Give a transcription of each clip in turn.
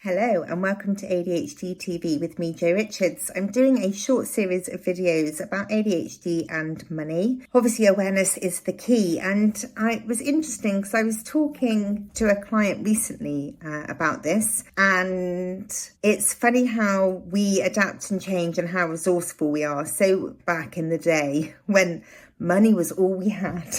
Hello and welcome to ADHD TV with me, Jo Richards. I'm doing a short series of videos about ADHD and money. Obviously, awareness is the key, and it was interesting because I was talking to a client recently about this, and it's funny how we adapt and change and how resourceful we are. So back in the day when money was all we had.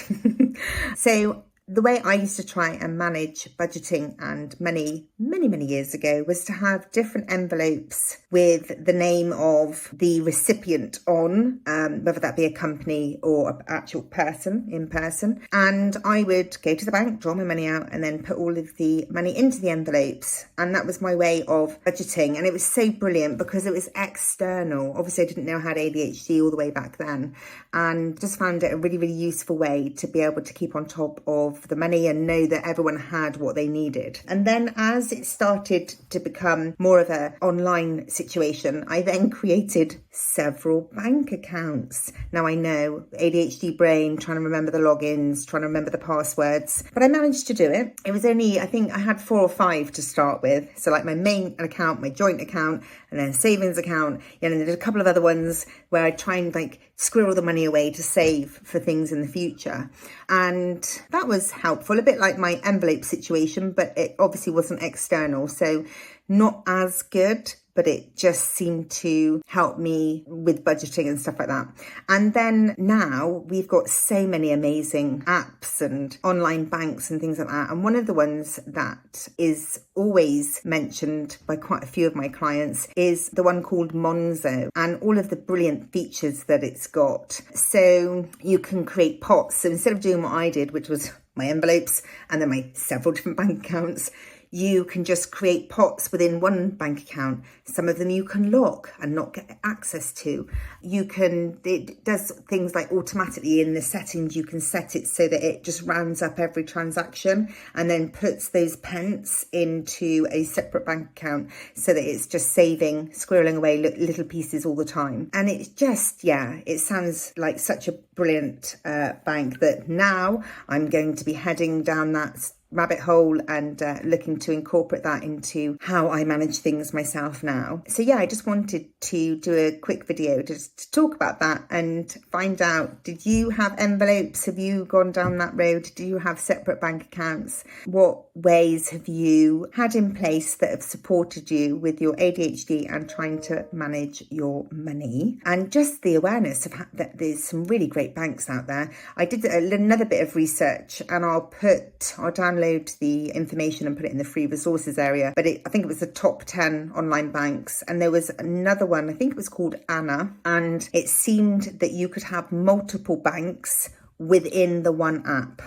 So the way I used to try and manage budgeting and money many years ago was to have different envelopes with the name of the recipient on, whether that be a company or an actual person in person. And I would go to the bank, draw my money out, and then put all of the money into the envelopes. And that was my way of budgeting. And it was so brilliant because it was external. Obviously, I didn't know I had ADHD all the way back then, and just found it a really useful way to be able to keep on top of the money and know that everyone had what they needed. And then as it started to become more of an online situation, I then created several bank accounts. Now I know ADHD brain, trying to remember the logins, trying to remember the passwords, but I managed to do it. It was only, I think I had 4 or 5 to start with. So like my main account, my joint account, and then a savings account. And then there's a couple of other ones where I try and squirrel the money away to save for things in the future. And that was helpful, a bit like my envelope situation, but it obviously wasn't external. So not as good, but it just seemed to help me with budgeting and stuff like that. And then now we've got so many amazing apps and online banks and things like that. And one of the ones that is always mentioned by quite a few of my clients is the one called Monzo, and all of the brilliant features that it's got. So you can create pots. So instead of doing what I did, which was my envelopes and then my several different bank accounts, you can just create pots within one bank account. Some of them you can lock and not get access to. It does things like automatically in the settings, you can set it so that it just rounds up every transaction and then puts those pence into a separate bank account so that it's just saving, squirreling away little pieces all the time. And it's just, it sounds like such a brilliant bank that now I'm going to be heading down that rabbit hole and looking to incorporate that into how I manage things myself now. So I just wanted to do a quick video just to talk about that and find out, did you have envelopes? Have you gone down that road? Do you have separate bank accounts? What ways have you had in place that have supported you with your ADHD and trying to manage your money? And just the awareness of that there's some really great banks out there. I did another bit of research, and I'll download the information and put it in the free resources area, but I think it was the top 10 online banks. And there was another one, I think it was called Anna, and it seemed that you could have multiple banks within the one app.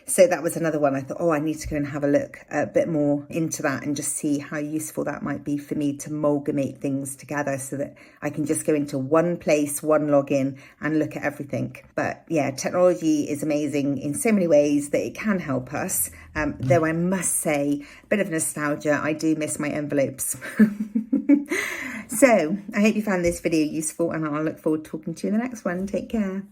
So that was another one. I thought, I need to go and have a look a bit more into that and just see how useful that might be for me to amalgamate things together so that I can just go into one place, one login, and look at everything. But technology is amazing in so many ways that it can help us. Though I must say, a bit of nostalgia, I do miss my envelopes. So I hope you found this video useful, and I'll look forward to talking to you in the next one. Take care.